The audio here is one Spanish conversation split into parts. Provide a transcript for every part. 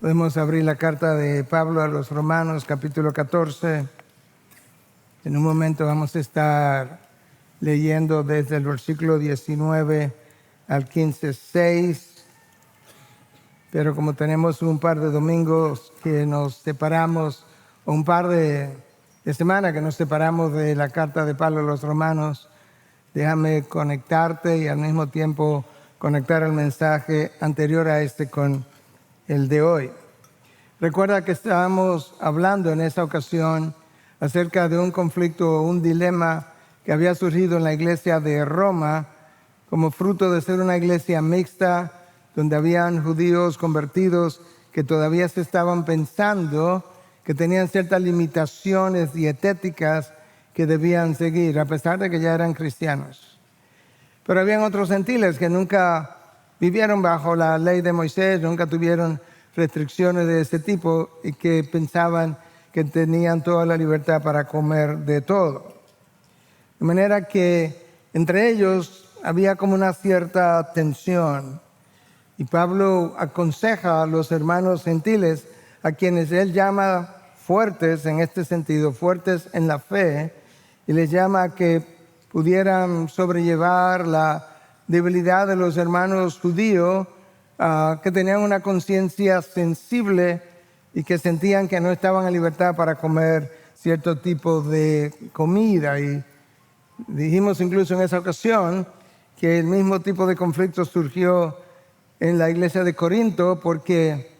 Podemos abrir la carta de Pablo a los Romanos, capítulo 14. En un momento vamos a estar leyendo desde el versículo 19 al 15:6. Pero como tenemos un par de domingos que nos separamos, o un par de semanas que nos separamos de la carta de Pablo a los Romanos, déjame conectarte y al mismo tiempo conectar el mensaje anterior a este con el de hoy. Recuerda que estábamos hablando en esa ocasión acerca de un conflicto, un dilema que había surgido en la iglesia de Roma como fruto de ser una iglesia mixta, donde habían judíos convertidos que todavía se estaban pensando que tenían ciertas limitaciones dietéticas que debían seguir, a pesar de que ya eran cristianos. Pero habían otros gentiles que nunca vivieron bajo la ley de Moisés, nunca tuvieron restricciones de ese tipo y que pensaban que tenían toda la libertad para comer de todo. De manera que entre ellos había como una cierta tensión. Y Pablo aconseja a los hermanos gentiles, a quienes él llama fuertes en este sentido, fuertes en la fe, y les llama a que pudieran sobrellevar la debilidad de los hermanos judíos, que tenían una conciencia sensible y que sentían que no estaban en libertad para comer cierto tipo de comida. Y dijimos incluso en esa ocasión que el mismo tipo de conflicto surgió en la iglesia de Corinto porque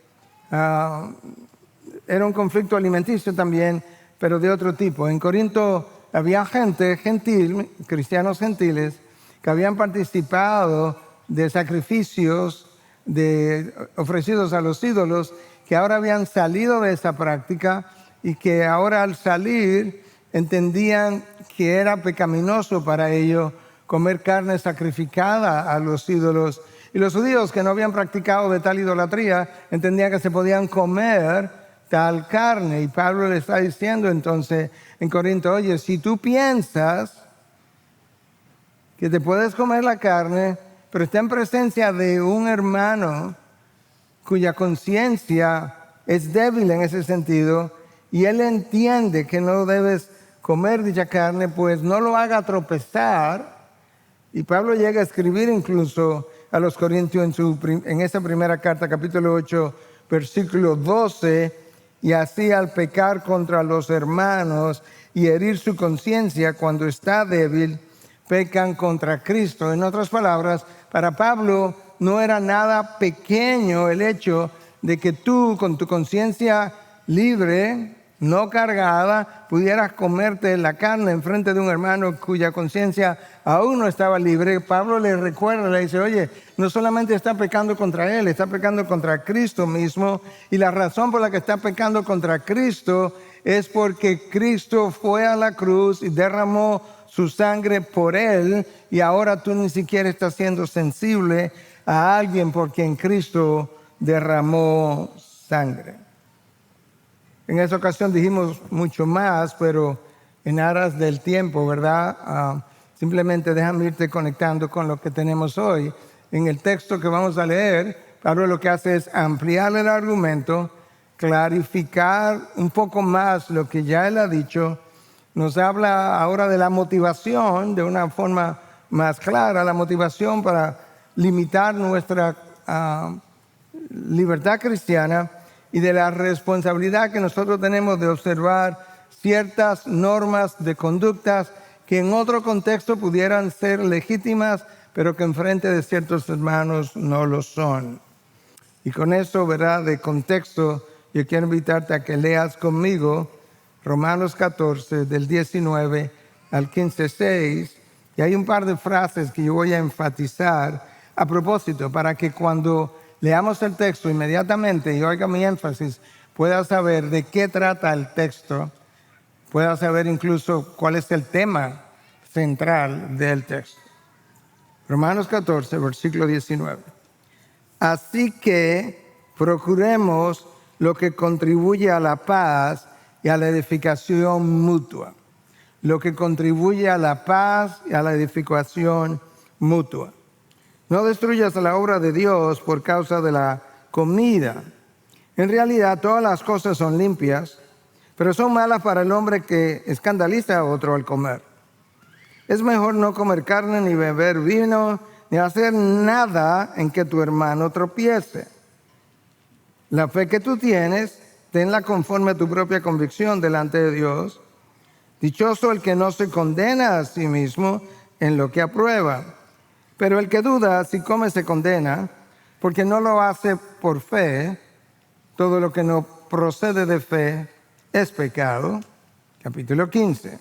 era un conflicto alimenticio también, pero de otro tipo. En Corinto había gente gentil, cristianos gentiles, que habían participado de sacrificios ofrecidos a los ídolos, que ahora habían salido de esa práctica y que ahora al salir entendían que era pecaminoso para ellos comer carne sacrificada a los ídolos. Y los judíos que no habían practicado de tal idolatría entendían que se podían comer tal carne. Y Pablo le está diciendo entonces en Corinto, oye, si tú piensas que te puedes comer la carne, pero está en presencia de un hermano cuya conciencia es débil en ese sentido, y él entiende que no debes comer dicha carne, pues no lo haga tropezar. Y Pablo llega a escribir incluso a los Corintios en esa primera carta, capítulo 8, versículo 12, y así al pecar contra los hermanos y herir su conciencia cuando está débil, pecan contra Cristo. En otras palabras, para Pablo no era nada pequeño el hecho de que tú, con tu conciencia libre, no cargada, pudieras comerte la carne en frente de un hermano cuya conciencia aún no estaba libre. Pablo le recuerda, le dice, oye, no solamente está pecando contra él, está pecando contra Cristo mismo, y la razón por la que está pecando contra Cristo es porque Cristo fue a la cruz y derramó su sangre por él, y ahora tú ni siquiera estás siendo sensible a alguien por quien Cristo derramó sangre. En esa ocasión dijimos mucho más, pero en aras del tiempo, ¿verdad? Simplemente déjame irte conectando con lo que tenemos hoy. En el texto que vamos a leer, Pablo lo que hace es ampliar el argumento, clarificar un poco más lo que ya él ha dicho. Nos habla ahora de la motivación de una forma más clara, la motivación para limitar nuestra libertad cristiana y de la responsabilidad que nosotros tenemos de observar ciertas normas de conductas que en otro contexto pudieran ser legítimas, pero que en frente de ciertos hermanos no lo son. Y con eso, ¿verdad?, de contexto, yo quiero invitarte a que leas conmigo Romanos 14, del 19 al 15:6, y hay un par de frases que yo voy a enfatizar a propósito, para que cuando leamos el texto inmediatamente y oiga mi énfasis, pueda saber de qué trata el texto, pueda saber incluso cuál es el tema central del texto. Romanos 14, versículo 19. Así que procuremos lo que contribuye a la paz y a la edificación mutua. Lo que contribuye a la paz y a la edificación mutua. No destruyas la obra de Dios por causa de la comida. En realidad todas las cosas son limpias, pero son malas para el hombre que escandaliza a otro al comer. Es mejor no comer carne, ni beber vino, ni hacer nada en que tu hermano tropiece. La fe que tú tienes, tenla conforme a tu propia convicción delante de Dios. Dichoso el que no se condena a sí mismo en lo que aprueba. Pero el que duda, si come, se condena, porque no lo hace por fe. Todo lo que no procede de fe es pecado. Capítulo 15.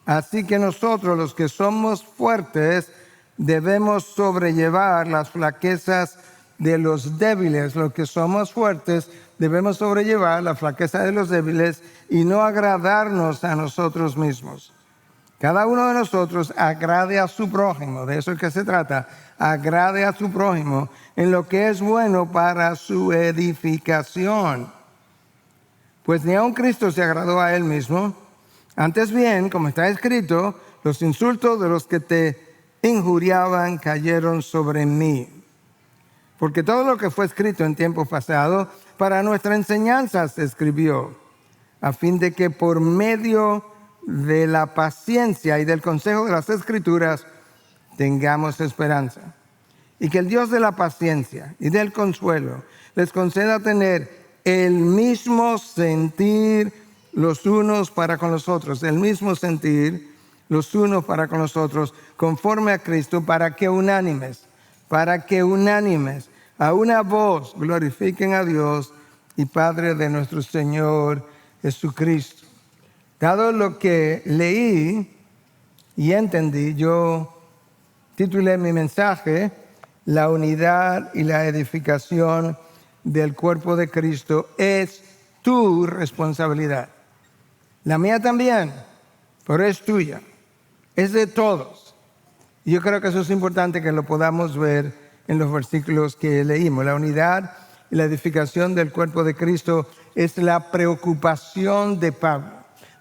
Así que nosotros, los que somos fuertes, debemos sobrellevar las flaquezas de los débiles. Los que somos fuertes debemos sobrellevar la flaqueza de los débiles y no agradarnos a nosotros mismos. Cada uno de nosotros agrade a su prójimo, de eso es que se trata, agrade a su prójimo en lo que es bueno para su edificación. Pues ni aun Cristo se agradó a él mismo. Antes bien, como está escrito, los insultos de los que te injuriaban cayeron sobre mí. Porque todo lo que fue escrito en tiempos pasados, para nuestra enseñanza se escribió, a fin de que por medio de la paciencia y del consejo de las Escrituras tengamos esperanza. Y que el Dios de la paciencia y del consuelo les conceda tener el mismo sentir los unos para con los otros, el mismo sentir los unos para con los otros, conforme a Cristo, para que unánimes, a una voz glorifiquen a Dios y Padre de nuestro Señor Jesucristo. Dado lo que leí y entendí, yo titulé mi mensaje La unidad y la edificación del cuerpo de Cristo es tu responsabilidad. La mía también, pero es tuya, es de todos. Y yo creo que eso es importante que lo podamos ver en los versículos que leímos. La unidad y la edificación del cuerpo de Cristo es la preocupación de Pablo.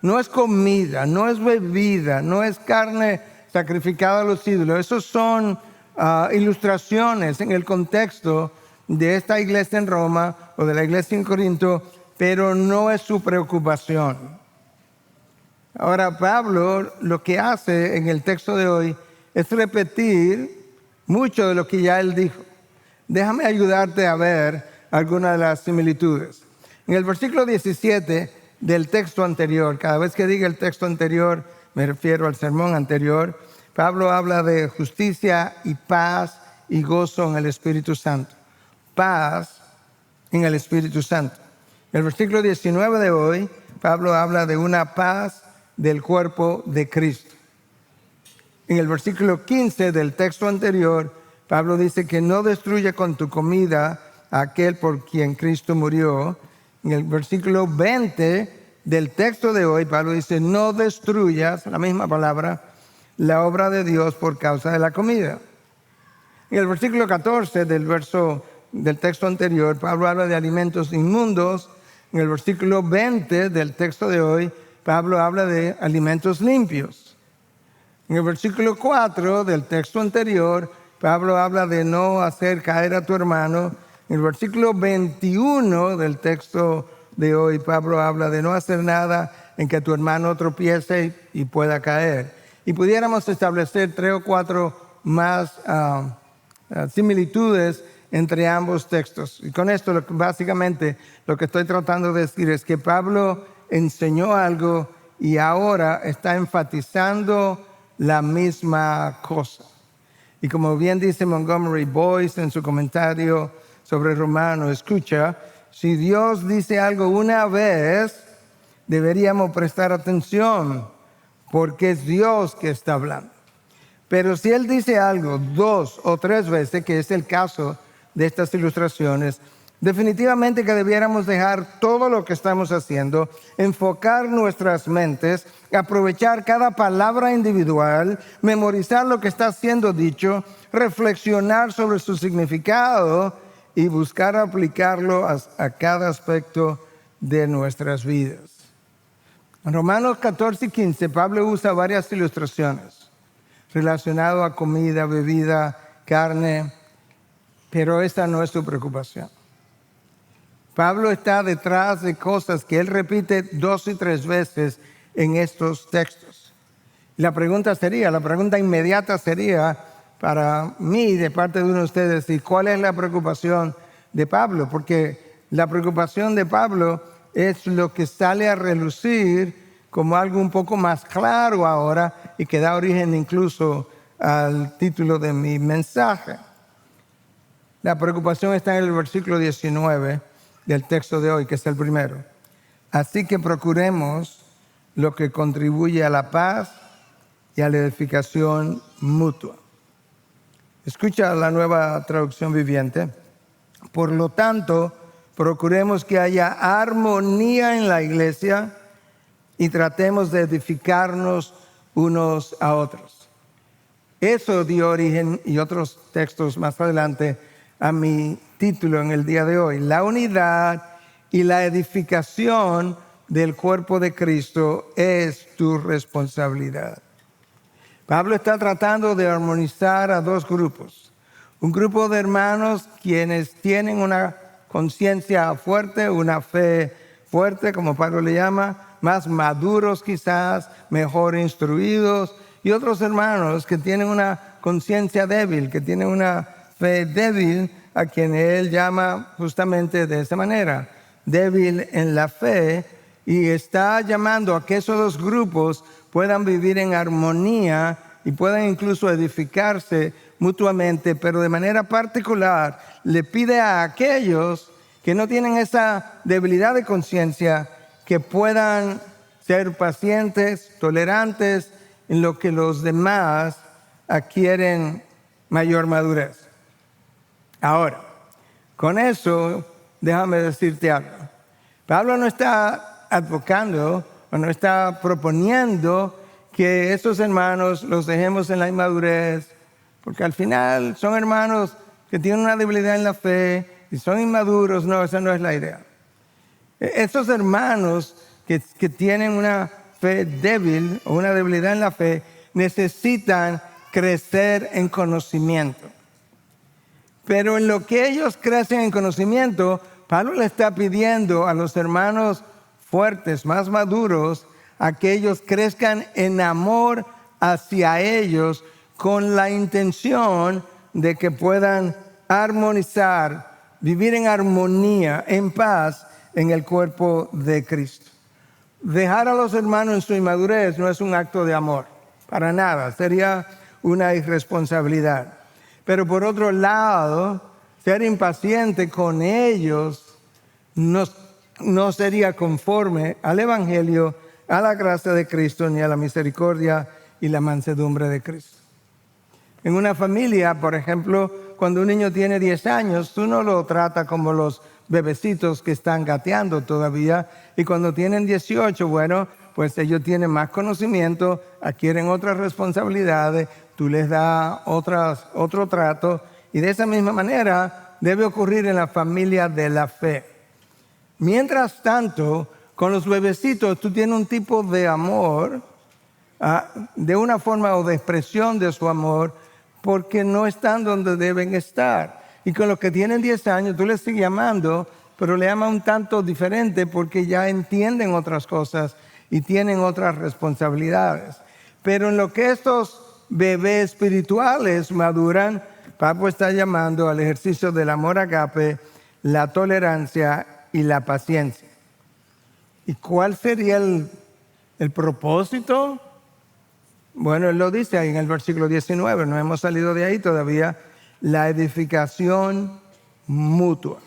No es comida, no es bebida, no es carne sacrificada a los ídolos. Esos son ilustraciones en el contexto de esta iglesia en Roma o de la iglesia en Corinto, pero no es su preocupación. Ahora, Pablo lo que hace en el texto de hoy es repetir mucho de lo que ya él dijo. Déjame ayudarte a ver algunas de las similitudes. En el versículo 17 del texto anterior, cada vez que diga el texto anterior, me refiero al sermón anterior, Pablo habla de justicia y paz y gozo en el Espíritu Santo. Paz en el Espíritu Santo. En el versículo 19 de hoy, Pablo habla de una paz del cuerpo de Cristo. En el versículo 15 del texto anterior, Pablo dice que no destruya con tu comida a aquel por quien Cristo murió. En el versículo 20 del texto de hoy, Pablo dice, no destruyas, la misma palabra, la obra de Dios por causa de la comida. En el versículo 14 del texto anterior, Pablo habla de alimentos inmundos. En el versículo 20 del texto de hoy, Pablo habla de alimentos limpios. En el versículo 4 del texto anterior, Pablo habla de no hacer caer a tu hermano. En el versículo 21 del texto de hoy, Pablo habla de no hacer nada en que tu hermano tropiece y pueda caer. Y pudiéramos establecer 3 o 4 más similitudes entre ambos textos. Y con esto, básicamente, lo que estoy tratando de decir es que Pablo enseñó algo y ahora está enfatizando la misma cosa. Y como bien dice Montgomery Boyce en su comentario sobre Romanos, escucha, si Dios dice algo una vez, deberíamos prestar atención, porque es Dios que está hablando. Pero si Él dice algo 2 o 3 veces, que es el caso de estas ilustraciones, definitivamente que debiéramos dejar todo lo que estamos haciendo, enfocar nuestras mentes, aprovechar cada palabra individual, memorizar lo que está siendo dicho, reflexionar sobre su significado y buscar aplicarlo a cada aspecto de nuestras vidas. En Romanos 14 y 15, Pablo usa varias ilustraciones relacionadas a comida, bebida, carne, pero esta no es su preocupación. Pablo está detrás de cosas que él repite 2 y 3 veces en estos textos. La pregunta inmediata sería para mí, de parte de uno de ustedes, ¿y cuál es la preocupación de Pablo? Porque la preocupación de Pablo es lo que sale a relucir como algo un poco más claro ahora y que da origen incluso al título de mi mensaje. La preocupación está en el versículo 19 del texto de hoy, que es el primero. Así que procuremos lo que contribuye a la paz y a la edificación mutua. Escucha la Nueva Traducción Viviente. Por lo tanto, procuremos que haya armonía en la iglesia y tratemos de edificarnos unos a otros. Eso dio origen, y otros textos más adelante, a mi título en el día de hoy: la unidad y la edificación del cuerpo de Cristo es tu responsabilidad. Pablo está tratando de armonizar a 2 grupos. Un grupo de hermanos quienes tienen una conciencia fuerte, una fe fuerte, como Pablo le llama, más maduros quizás, mejor instruidos, y otros hermanos que tienen una conciencia débil, que tienen una fe débil, a quien él llama justamente de esa manera, débil en la fe, y está llamando a que esos 2 grupos puedan vivir en armonía y puedan incluso edificarse mutuamente, pero de manera particular le pide a aquellos que no tienen esa debilidad de conciencia que puedan ser pacientes, tolerantes en lo que los demás adquieren mayor madurez. Ahora, con eso, déjame decirte algo. Pablo no está advocando o no está proponiendo que estos hermanos los dejemos en la inmadurez, porque al final son hermanos que tienen una debilidad en la fe y son inmaduros. No, esa no es la idea. Estos hermanos que tienen una fe débil o una debilidad en la fe necesitan crecer en conocimiento. Pero en lo que ellos crecen en conocimiento, Pablo le está pidiendo a los hermanos fuertes, más maduros, a que ellos crezcan en amor hacia ellos con la intención de que puedan armonizar, vivir en armonía, en paz en el cuerpo de Cristo. Dejar a los hermanos en su inmadurez no es un acto de amor, para nada, sería una irresponsabilidad. Pero por otro lado, ser impaciente con ellos no sería conforme al Evangelio, a la gracia de Cristo, ni a la misericordia y la mansedumbre de Cristo. En una familia, por ejemplo, cuando un niño tiene 10 años, tú no lo tratas como los bebecitos que están gateando todavía, y cuando tienen 18, bueno, pues ellos tienen más conocimiento, adquieren otras responsabilidades, tú les das otro trato, y de esa misma manera debe ocurrir en la familia de la fe. Mientras tanto, con los bebecitos tú tienes un tipo de amor, de una forma o de expresión de su amor, porque no están donde deben estar. Y con los que tienen 10 años tú les sigues amando, pero le amas un tanto diferente porque ya entienden otras cosas y tienen otras responsabilidades. Pero en lo que estos bebés espirituales maduran, Pablo está llamando al ejercicio del amor agape, la tolerancia y la paciencia. ¿Y cuál sería el propósito? Bueno, él lo dice ahí en el versículo 19, no hemos salido de ahí todavía: la edificación mutua.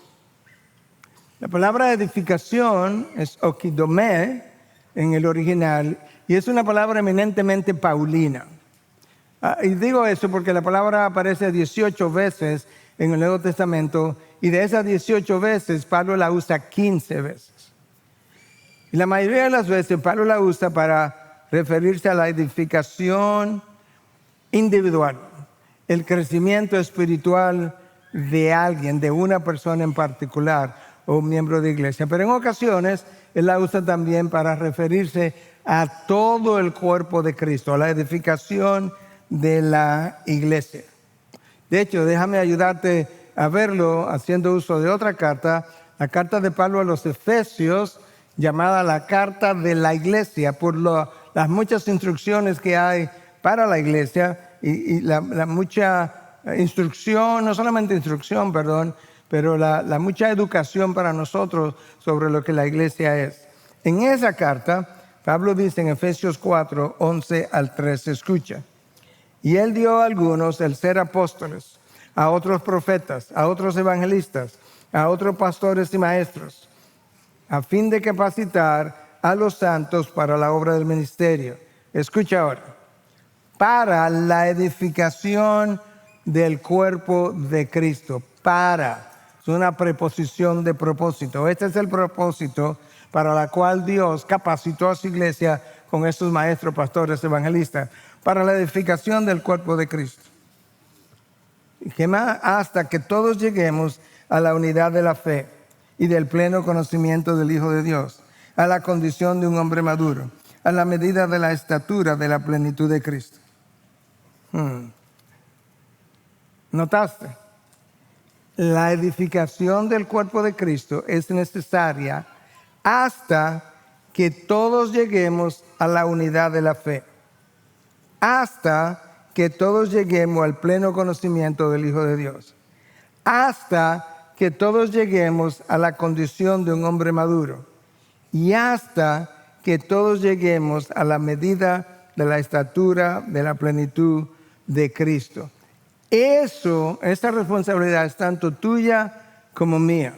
La palabra edificación es okidomé en el original, y es una palabra eminentemente paulina. Y digo eso porque la palabra aparece 18 veces en el Nuevo Testamento, y de esas 18 veces Pablo la usa 15 veces. Y la mayoría de las veces Pablo la usa para referirse a la edificación individual, el crecimiento espiritual de alguien, de una persona en particular o un miembro de iglesia. Pero en ocasiones él la usa también para referirse a todo el cuerpo de Cristo, a la edificación de la iglesia. De hecho, déjame ayudarte a verlo haciendo uso de otra carta, La carta de Pablo a los Efesios, llamada la carta de la iglesia, por las muchas instrucciones que hay para la iglesia y la mucha instrucción, no solamente instrucción, perdón, pero la mucha educación para nosotros sobre lo que la iglesia es. En esa carta, Pablo dice en Efesios 4, 11 al 13, escucha. Y él dio a algunos el ser apóstoles, a otros profetas, a otros evangelistas, a otros pastores y maestros, a fin de capacitar a los santos para la obra del ministerio. Escucha ahora. Para la edificación del cuerpo de Cristo. Para. Es una preposición de propósito. Este es el propósito para la cual Dios capacitó a su iglesia con estos maestros, pastores, evangelistas, para la edificación del cuerpo de Cristo. Hasta que todos lleguemos a la unidad de la fe y del pleno conocimiento del Hijo de Dios, a la condición de un hombre maduro, a la medida de la estatura de la plenitud de Cristo. ¿Notaste? La edificación del cuerpo de Cristo es necesaria hasta que todos lleguemos a la unidad de la fe. Hasta que todos lleguemos al pleno conocimiento del Hijo de Dios. Hasta que todos lleguemos a la condición de un hombre maduro. Y hasta que todos lleguemos a la medida de la estatura de la plenitud de Cristo. Esa responsabilidad es tanto tuya como mía.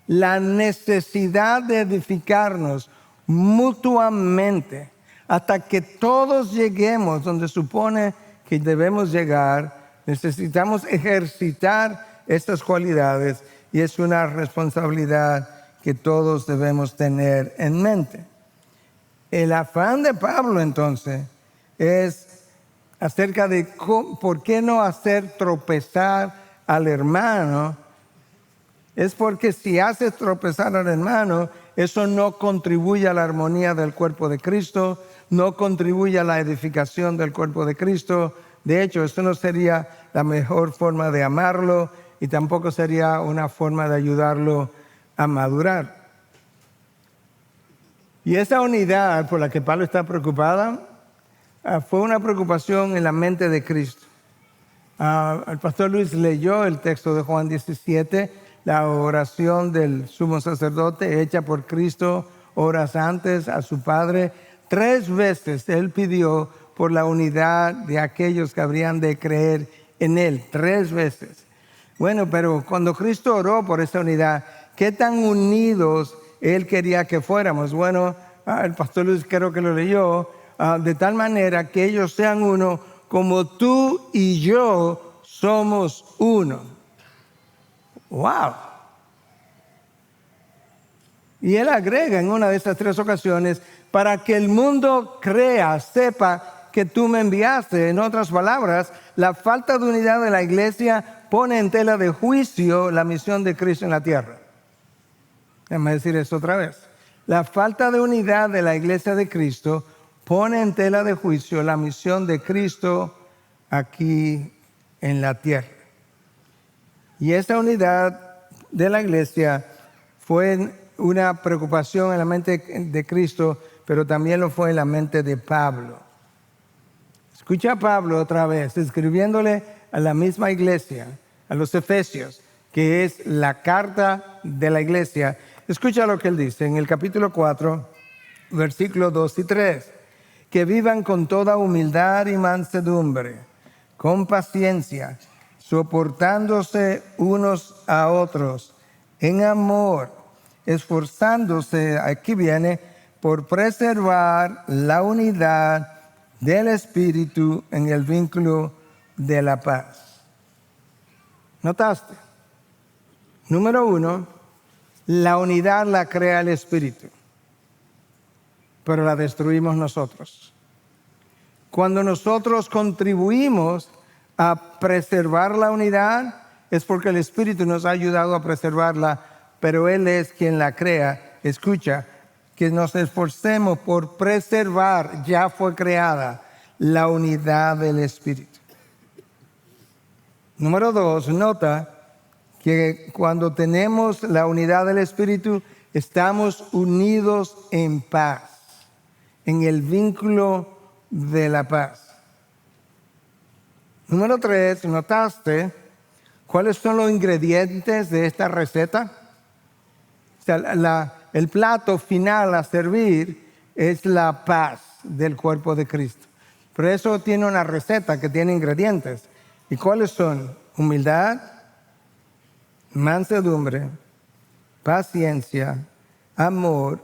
La necesidad de edificarnos mutuamente hasta que todos lleguemos donde supone que debemos llegar. Necesitamos ejercitar estas cualidades y es una responsabilidad que todos debemos tener en mente. El afán de Pablo entonces es acerca de por qué no hacer tropezar al hermano. Es porque si haces tropezar al hermano, eso no contribuye a la armonía del cuerpo de Cristo, no contribuye a la edificación del cuerpo de Cristo. De hecho, eso no sería la mejor forma de amarlo y tampoco sería una forma de ayudarlo a madurar. Y esa unidad por la que Pablo está preocupada fue una preocupación en la mente de Cristo. El pastor Luis leyó el texto de Juan 17, la oración del sumo sacerdote hecha por Cristo horas antes a su Padre. 3 veces él pidió por la unidad de aquellos que habrían de creer en él. 3 veces. Bueno, pero cuando Cristo oró por esa unidad, ¿qué tan unidos él quería que fuéramos? Bueno, el pastor Luis creo que lo leyó, de tal manera que ellos sean uno como tú y yo somos uno. ¡Wow! Y él agrega en una de estas 3 ocasiones, para que el mundo crea, sepa que tú me enviaste. En otras palabras, la falta de unidad de la iglesia pone en tela de juicio la misión de Cristo en la tierra. Déjame decir eso otra vez. La falta de unidad de la iglesia de Cristo pone en tela de juicio la misión de Cristo aquí en la tierra. Y esa unidad de la iglesia fue una preocupación en la mente de Cristo, pero también lo fue en la mente de Pablo. Escucha a Pablo otra vez, escribiéndole a la misma iglesia, a los Efesios, que es la carta de la iglesia. Escucha lo que él dice en el capítulo 4, versículos 2 y 3. Que vivan con toda humildad y mansedumbre, con paciencia, soportándose unos a otros, en amor, esforzándose, aquí viene, por preservar la unidad del Espíritu en el vínculo de la paz. ¿Notaste? Número 1, la unidad la crea el Espíritu, pero la destruimos nosotros. Cuando nosotros contribuimos a preservar la unidad, es porque el Espíritu nos ha ayudado a preservarla, pero Él es quien la crea. Escucha, que nos esforcemos por preservar, ya fue creada, la unidad del Espíritu. Número 2, nota que cuando tenemos la unidad del Espíritu, estamos unidos en paz, en el vínculo de la paz. Número 3, ¿notaste cuáles son los ingredientes de esta receta? O sea, el plato final a servir es la paz del cuerpo de Cristo. Por eso tiene una receta que tiene ingredientes. ¿Y cuáles son? Humildad, mansedumbre, paciencia, amor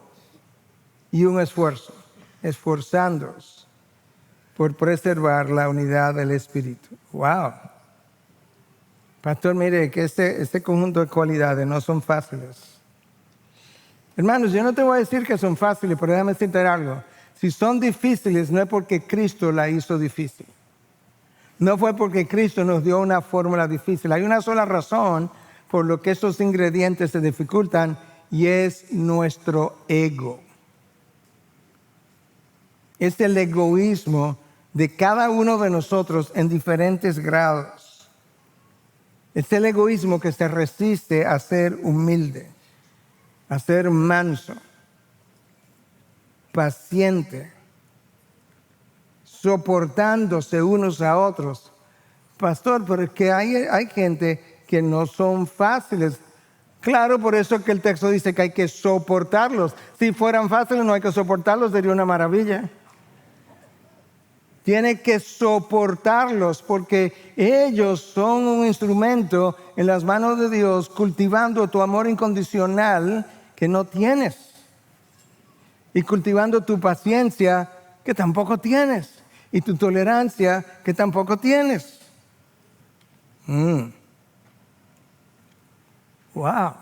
y un esfuerzo. Esforzándonos por preservar la unidad del Espíritu. ¡Wow! Pastor, mire que este conjunto de cualidades no son fáciles. Hermanos, yo no te voy a decir que son fáciles, pero déjame decirte algo. Si son difíciles, no es porque Cristo la hizo difícil. No fue porque Cristo nos dio una fórmula difícil. Hay una sola razón por lo que esos ingredientes se dificultan y es nuestro ego. Es el egoísmo de cada uno de nosotros en diferentes grados. Es el egoísmo que se resiste a ser humilde, a ser manso, paciente, soportándose unos a otros. Pastor, pero es que hay gente que no son fáciles. Claro, por eso es que el texto dice que hay que soportarlos. Si fueran fáciles no hay que soportarlos, sería una maravilla. Tiene que soportarlos porque ellos son un instrumento en las manos de Dios cultivando tu amor incondicional que no tienes y cultivando tu paciencia que tampoco tienes y tu tolerancia que tampoco tienes. Wow.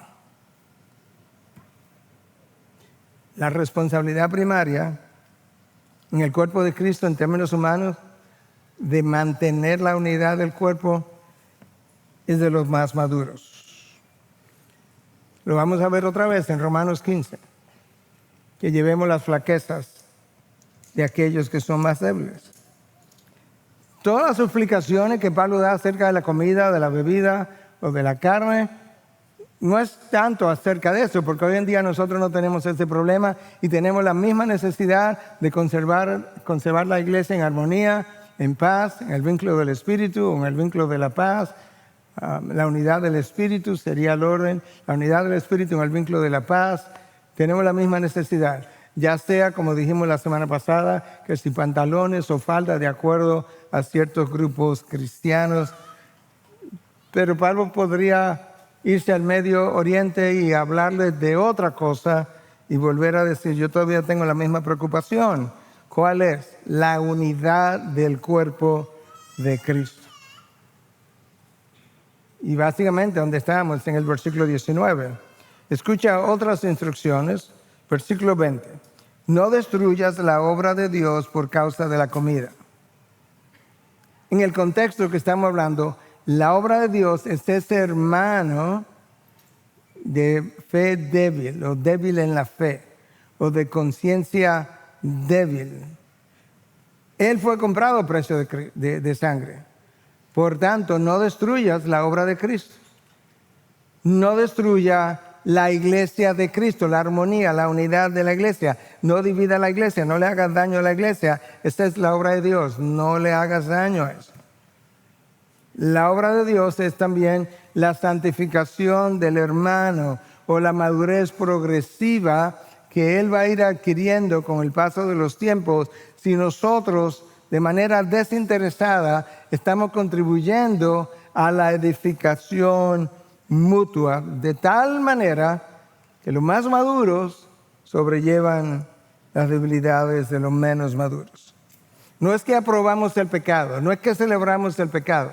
La responsabilidad primaria en el cuerpo de Cristo en términos humanos de mantener la unidad del cuerpo es de los más maduros. Lo vamos a ver otra vez en Romanos 15, que llevemos las flaquezas de aquellos que son más débiles. Todas las explicaciones que Pablo da acerca de la comida, de la bebida o de la carne, no es tanto acerca de eso, porque hoy en día nosotros no tenemos ese problema y tenemos la misma necesidad de conservar la iglesia en armonía, en paz, en el vínculo del Espíritu, en el vínculo de la paz. La unidad del Espíritu sería el orden, la unidad del Espíritu en el vínculo de la paz. Tenemos la misma necesidad, ya sea, como dijimos la semana pasada, que si pantalones o falda de acuerdo a ciertos grupos cristianos. Pero Pablo podría irse al Medio Oriente y hablarles de otra cosa y volver a decir, yo todavía tengo la misma preocupación. ¿Cuál es? La unidad del cuerpo de Cristo. Y básicamente donde estamos en el versículo 19. Escucha otras instrucciones. Versículo 20. No destruyas la obra de Dios por causa de la comida. En el contexto que estamos hablando, la obra de Dios es ese hermano de fe débil o débil en la fe o de conciencia débil. Él fue comprado a precio de sangre. Por tanto, no destruyas la obra de Cristo. No destruya la iglesia de Cristo, la armonía, la unidad de la iglesia. No divida la iglesia, no le hagas daño a la iglesia. Esta es la obra de Dios, no le hagas daño a eso. La obra de Dios es también la santificación del hermano o la madurez progresiva que él va a ir adquiriendo con el paso de los tiempos si nosotros de manera desinteresada estamos contribuyendo a la edificación mutua de tal manera que los más maduros sobrellevan las debilidades de los menos maduros. No es que aprobamos el pecado, no es que celebramos el pecado.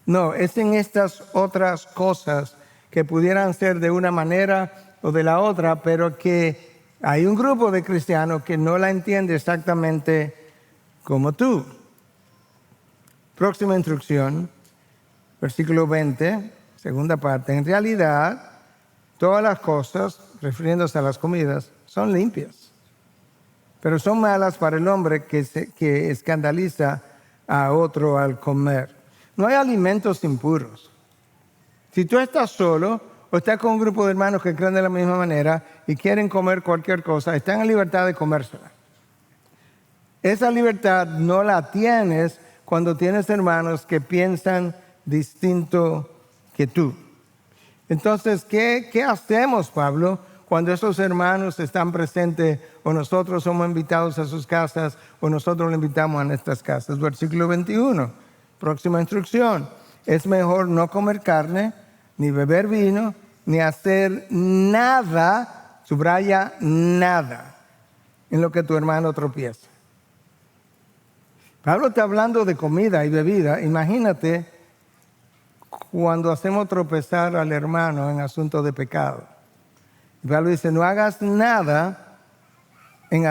No, es en estas otras cosas que pudieran ser de una manera o de la otra, pero que hay un grupo de cristianos que no la entiende exactamente como tú. Próxima instrucción, versículo 20, segunda parte. En realidad, todas las cosas, refiriéndose a las comidas, son limpias, pero son malas para el hombre que escandaliza a otro al comer. No hay alimentos impuros. Si tú estás solo o estás con un grupo de hermanos que creen de la misma manera y quieren comer cualquier cosa, están en libertad de comérsela. Esa libertad no la tienes cuando tienes hermanos que piensan distinto que tú. Entonces, ¿qué hacemos, Pablo, cuando esos hermanos están presentes o nosotros somos invitados a sus casas o nosotros los invitamos a nuestras casas? Versículo 21, próxima instrucción. Es mejor no comer carne, ni beber vino, ni hacer nada, subraya nada, en lo que tu hermano tropieza. Pablo está hablando de comida y bebida. Imagínate cuando hacemos tropezar al hermano en asuntos de pecado. Y Pablo dice, no hagas nada en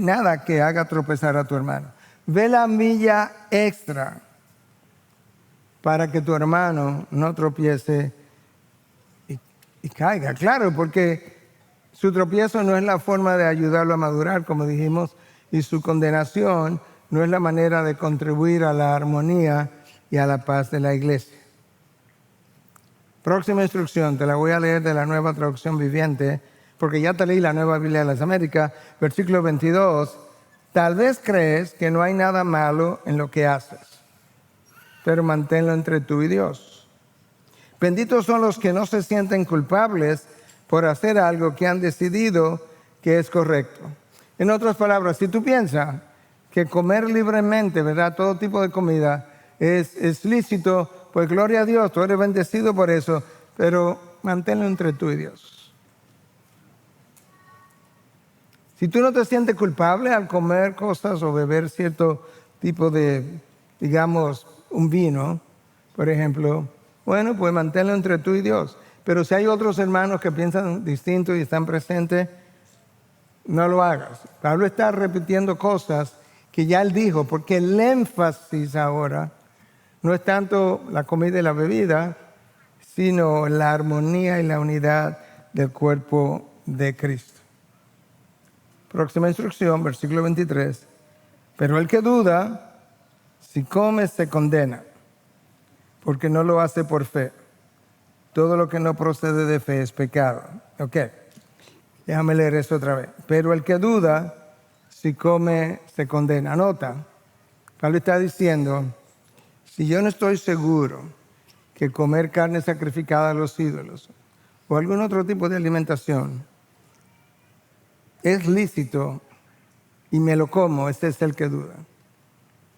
nada que haga tropezar a tu hermano. Ve la milla extra para que tu hermano no tropiece y caiga. Claro, porque su tropiezo no es la forma de ayudarlo a madurar, como dijimos, y su condenación no es la manera de contribuir a la armonía y a la paz de la iglesia. Próxima instrucción, te la voy a leer de la Nueva Traducción Viviente, porque ya te leí la Nueva Biblia de las Américas, versículo 22. Tal vez crees que no hay nada malo en lo que haces, pero manténlo entre tú y Dios. Benditos son los que no se sienten culpables por hacer algo que han decidido que es correcto. En otras palabras, si tú piensas que comer libremente, ¿verdad?, todo tipo de comida es lícito, pues gloria a Dios, tú eres bendecido por eso, pero manténlo entre tú y Dios. Si tú no te sientes culpable al comer cosas o beber cierto tipo de, digamos, un vino, por ejemplo, bueno, pues manténlo entre tú y Dios. Pero si hay otros hermanos que piensan distinto y están presentes, no lo hagas. Pablo está repitiendo cosas que ya él dijo, porque el énfasis ahora no es tanto la comida y la bebida, sino la armonía y la unidad del cuerpo de Cristo. Próxima instrucción, versículo 23. Pero el que duda, si come, se condena, porque no lo hace por fe. Todo lo que no procede de fe es pecado. Ok, déjame leer eso otra vez. Pero el que duda, si come, se condena. Nota, Pablo está diciendo, si yo no estoy seguro que comer carne sacrificada a los ídolos o algún otro tipo de alimentación es lícito y me lo como, este es el que duda.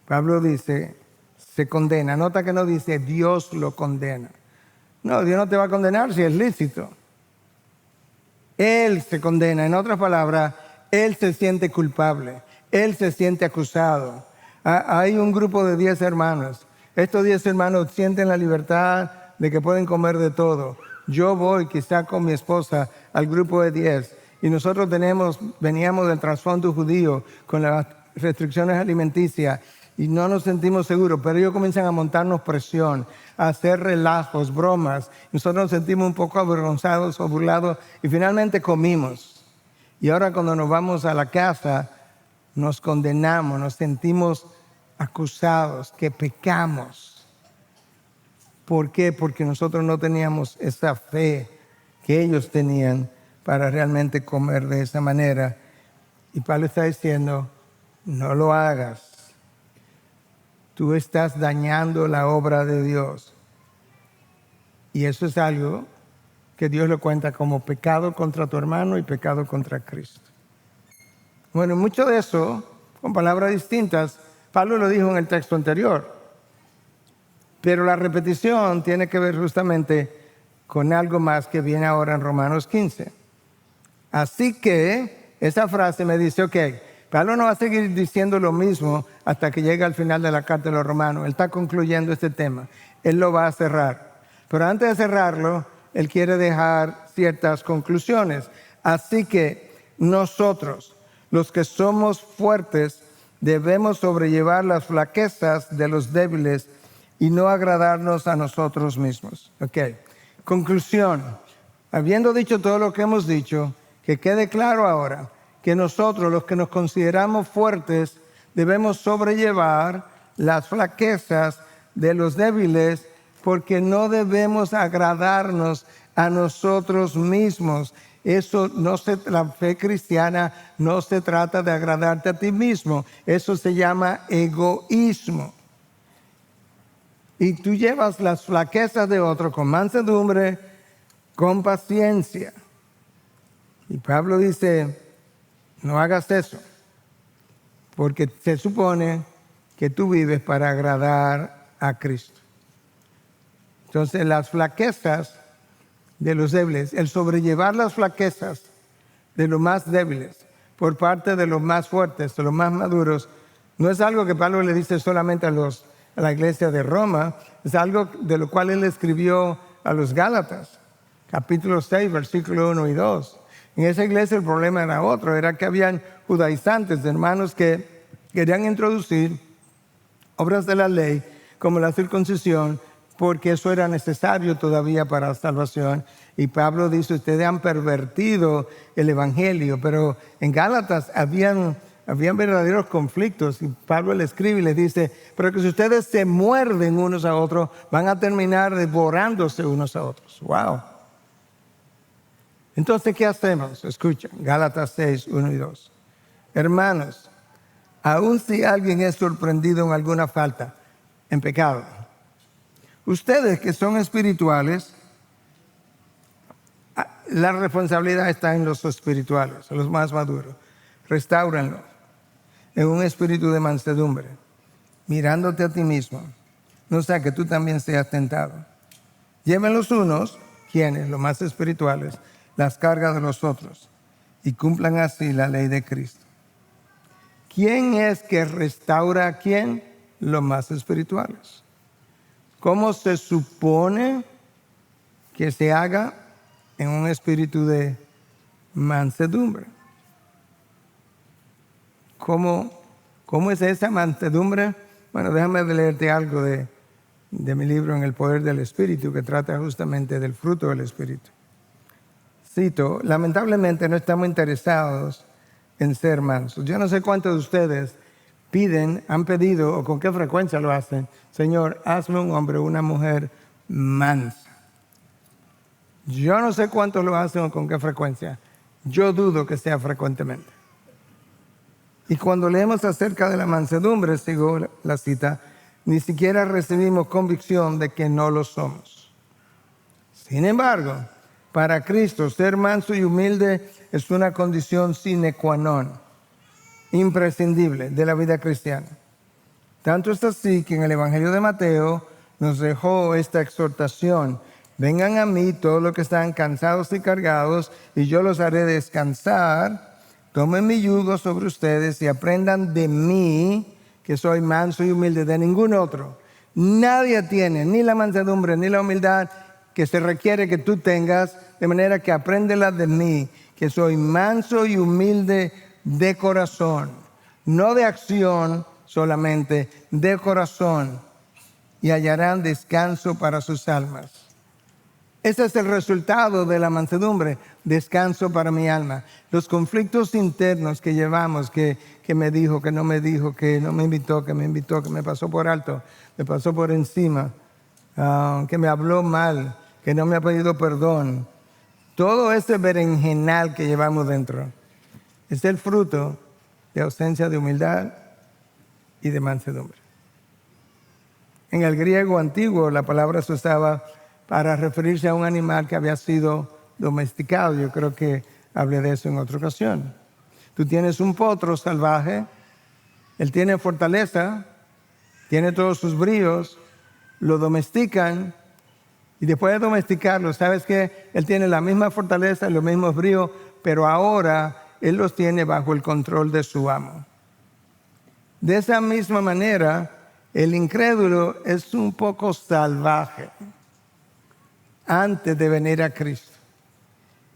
Pablo dice, se condena. Nota que no dice Dios lo condena. No, Dios no te va a condenar si es lícito. Él se condena. En otras palabras, Él se siente culpable. Él se siente acusado. Hay un grupo de 10 hermanos. Estos 10 hermanos sienten la libertad de que pueden comer de todo. Yo voy quizá con mi esposa al grupo de 10 y nosotros veníamos del trasfondo judío con las restricciones alimenticias y no nos sentimos seguros, pero ellos comienzan a montarnos presión, a hacer relajos, bromas. Nosotros nos sentimos un poco avergonzados o burlados y finalmente comimos. Y ahora cuando nos vamos a la casa nos condenamos, nos sentimos acusados, que pecamos. ¿Por qué? Porque nosotros no teníamos esa fe que ellos tenían para realmente comer de esa manera. Y Pablo está diciendo, no lo hagas. Tú estás dañando la obra de Dios. Y eso es algo que Dios lo cuenta como pecado contra tu hermano y pecado contra Cristo. Bueno, mucho de eso, con palabras distintas, Pablo lo dijo en el texto anterior. Pero la repetición tiene que ver justamente con algo más que viene ahora en Romanos 15. Así que esa frase me dice, ok, Pablo no va a seguir diciendo lo mismo hasta que llegue al final de la carta de los Romanos. Él está concluyendo este tema. Él lo va a cerrar. Pero antes de cerrarlo, él quiere dejar ciertas conclusiones. Así que nosotros, los que somos fuertes, debemos sobrellevar las flaquezas de los débiles y no agradarnos a nosotros mismos. Ok, conclusión. Habiendo dicho todo lo que hemos dicho, que quede claro ahora que nosotros, los que nos consideramos fuertes, debemos sobrellevar las flaquezas de los débiles porque no debemos agradarnos a nosotros mismos. La fe cristiana no se trata de agradarte a ti mismo. Eso se llama egoísmo. Y tú llevas las flaquezas de otro con mansedumbre, con paciencia. Y Pablo dice, no hagas eso, porque se supone que tú vives para agradar a Cristo. Entonces, las flaquezas de los débiles, el sobrellevar las flaquezas de los más débiles por parte de los más fuertes, de los más maduros, no es algo que Pablo le dice solamente a la iglesia de Roma, es algo de lo cual él escribió a los Gálatas, capítulo 6, versículo 1 y 2. En esa iglesia el problema era otro, era que habían judaizantes, hermanos que querían introducir obras de la ley como la circuncisión, porque eso era necesario todavía para la salvación. Y Pablo dice, ustedes han pervertido el evangelio, pero en Gálatas habían verdaderos conflictos. Y Pablo le escribe y les dice, pero que si ustedes se muerden unos a otros, van a terminar devorándose unos a otros. ¡Wow! Entonces, ¿qué hacemos? Escucha, Gálatas 6, 1 y 2. Hermanos, aun si alguien es sorprendido en alguna falta, en pecado, ustedes que son espirituales, la responsabilidad está en los espirituales, en los más maduros. Restáuranlo en un espíritu de mansedumbre, mirándote a ti mismo, no sea que tú también seas tentado. Lleven los unos, quienes, los más espirituales, las cargas de los otros y cumplan así la ley de Cristo. ¿Quién es que restaura a quién? Los más espirituales. ¿Cómo se supone que se haga? En un espíritu de mansedumbre. ¿Cómo es esa mansedumbre? Bueno, déjame leerte algo de mi libro En el poder del Espíritu, que trata justamente del fruto del Espíritu. Cito, lamentablemente no estamos interesados en ser mansos. Yo no sé cuántos de ustedes han pedido, o con qué frecuencia lo hacen, Señor, hazme un hombre o una mujer mansa. Yo no sé cuántos lo hacen o con qué frecuencia. Yo dudo que sea frecuentemente. Y cuando leemos acerca de la mansedumbre, sigo la cita, ni siquiera recibimos convicción de que no lo somos. Sin embargo, para Cristo, ser manso y humilde es una condición sine qua non, imprescindible de la vida cristiana. Tanto es así que en el Evangelio de Mateo nos dejó esta exhortación: vengan a mí todos los que están cansados y cargados, y yo los haré descansar. Tomen mi yugo sobre ustedes y aprendan de mí, que soy manso y humilde, de ningún otro. Nadie tiene ni la mansedumbre ni la humildad que se requiere que tú tengas, de manera que apréndela de mí, que soy manso y humilde de corazón, no de acción solamente, de corazón, y hallarán descanso para sus almas. Ese es el resultado de la mansedumbre, descanso para mi alma. Los conflictos internos que llevamos, que me dijo, que no me dijo, que no me invitó, que me invitó, que me pasó por alto, me pasó por encima, que me habló mal, que no me ha pedido perdón. Todo ese berenjenal que llevamos dentro es el fruto de ausencia de humildad y de mansedumbre. En el griego antiguo la palabra se usaba para referirse a un animal que había sido domesticado. Yo creo que hablé de eso en otra ocasión. Tú tienes un potro salvaje, él tiene fortaleza, tiene todos sus bríos, lo domestican, y después de domesticarlo, ¿sabes qué? Él tiene la misma fortaleza, los mismos bríos, pero ahora él los tiene bajo el control de su amo. De esa misma manera, el incrédulo es un poco salvaje antes de venir a Cristo.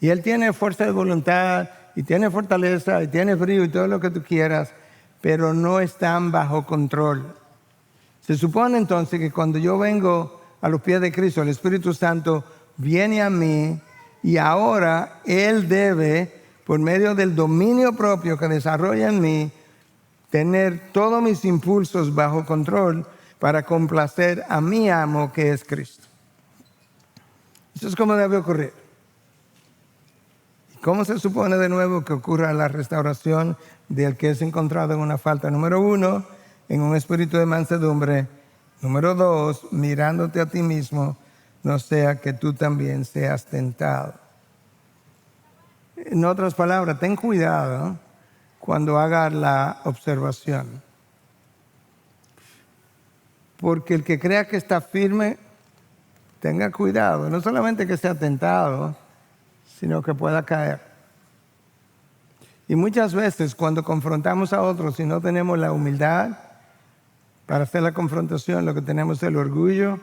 Y él tiene fuerza de voluntad, y tiene fortaleza, y tiene brío, y todo lo que tú quieras, pero no están bajo control. Se supone entonces que cuando yo vengo a los pies de Cristo, el Espíritu Santo viene a mí, y ahora Él debe, por medio del dominio propio que desarrolla en mí, tener todos mis impulsos bajo control, para complacer a mi amo que es Cristo. Eso es como debe ocurrir. ¿Cómo se supone de nuevo que ocurra la restauración del que es encontrado en una falta? Número 1, en un espíritu de mansedumbre. Número 2, mirándote a ti mismo, no sea que tú también seas tentado. En otras palabras, ten cuidado cuando hagas la observación. Porque el que crea que está firme, tenga cuidado. No solamente que sea tentado, sino que pueda caer. Y muchas veces cuando confrontamos a otros y no tenemos la humildad para hacer la confrontación, lo que tenemos es el orgullo.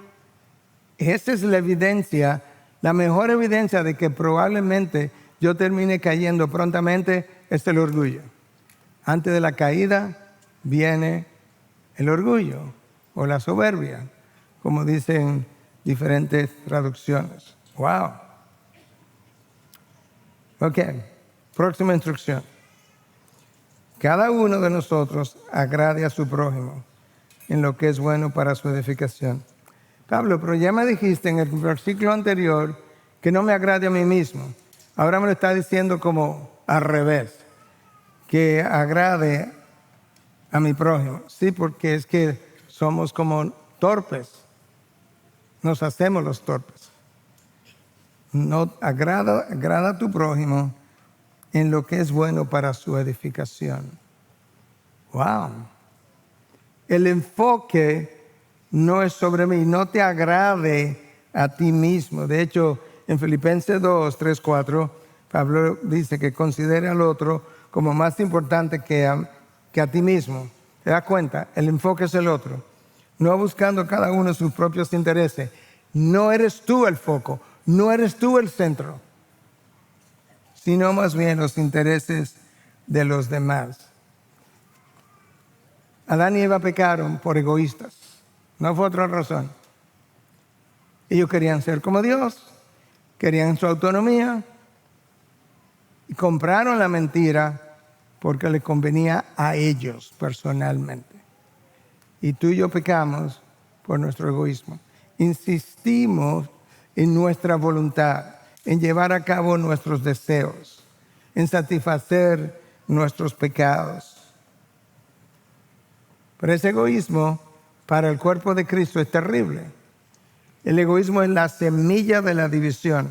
Esa es la evidencia, la mejor evidencia de que probablemente yo termine cayendo prontamente, es el orgullo. Antes de la caída viene el orgullo o la soberbia, como dicen diferentes traducciones. ¡Wow! Ok, próxima instrucción. Cada uno de nosotros agrade a su prójimo en lo que es bueno para su edificación. Pablo, pero ya me dijiste en el versículo anterior que no me agrade a mí mismo. Ahora me lo está diciendo como al revés, que agrade a mi prójimo. Sí, porque es que somos como torpes. Nos hacemos los torpes. No, agrada a tu prójimo en lo que es bueno para su edificación. Wow. El enfoque no es sobre mí, no te agrade a ti mismo. De hecho, en Filipenses 2, 3, 4, Pablo dice que considere al otro como más importante que a ti mismo. ¿Te das cuenta? El enfoque es el otro. No buscando cada uno sus propios intereses. No eres tú el foco. No eres tú el centro, sino más bien los intereses de los demás. Adán y Eva pecaron por egoístas. No fue otra razón. Ellos querían ser como Dios, querían su autonomía y compraron la mentira porque les convenía a ellos personalmente. Y tú y yo pecamos por nuestro egoísmo. Insistimos en nuestra voluntad, en llevar a cabo nuestros deseos, en satisfacer nuestros pecados. Pero ese egoísmo para el cuerpo de Cristo es terrible. El egoísmo es la semilla de la división.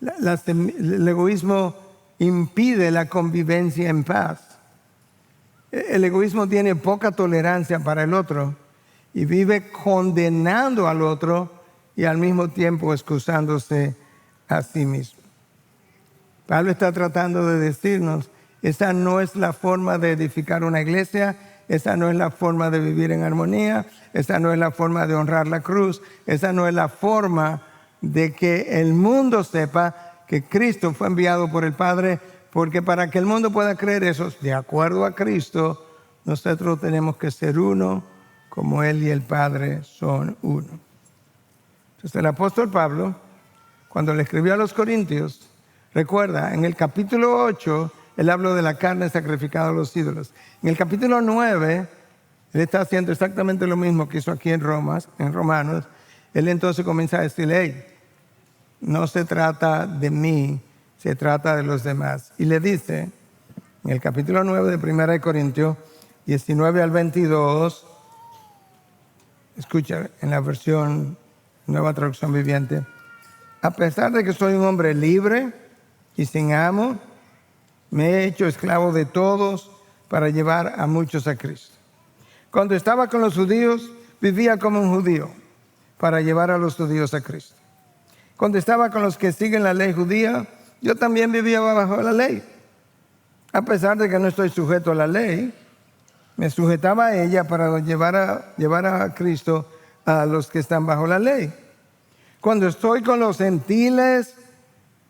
El egoísmo impide la convivencia en paz. El egoísmo tiene poca tolerancia para el otro y vive condenando al otro y al mismo tiempo excusándose a sí mismo. Pablo está tratando de decirnos, esa no es la forma de edificar una iglesia, esa no es la forma de vivir en armonía, esa no es la forma de honrar la cruz, esa no es la forma de que el mundo sepa que Cristo fue enviado por el Padre, porque para que el mundo pueda creer eso, de acuerdo a Cristo, nosotros tenemos que ser uno, como Él y el Padre son uno. Entonces el apóstol Pablo, cuando le escribió a los Corintios, recuerda, en el capítulo 8, él habló de la carne sacrificada a los ídolos. En el capítulo 9, él está haciendo exactamente lo mismo que hizo aquí en Romanos. Él entonces comienza a decirle, hey, no se trata de mí, se trata de los demás. Y le dice, en el capítulo 9 de 1 Corintios, 19 al 22, escucha en la versión Nueva Traducción Viviente, a pesar de que soy un hombre libre y sin amo, me he hecho esclavo de todos para llevar a muchos a Cristo. Cuando estaba con los judíos, vivía como un judío para llevar a los judíos a Cristo. Cuando estaba con los que siguen la ley judía, yo también vivía bajo la ley. A pesar de que no estoy sujeto a la ley, me sujetaba a ella para llevar a Cristo a los que están bajo la ley. Cuando estoy con los gentiles,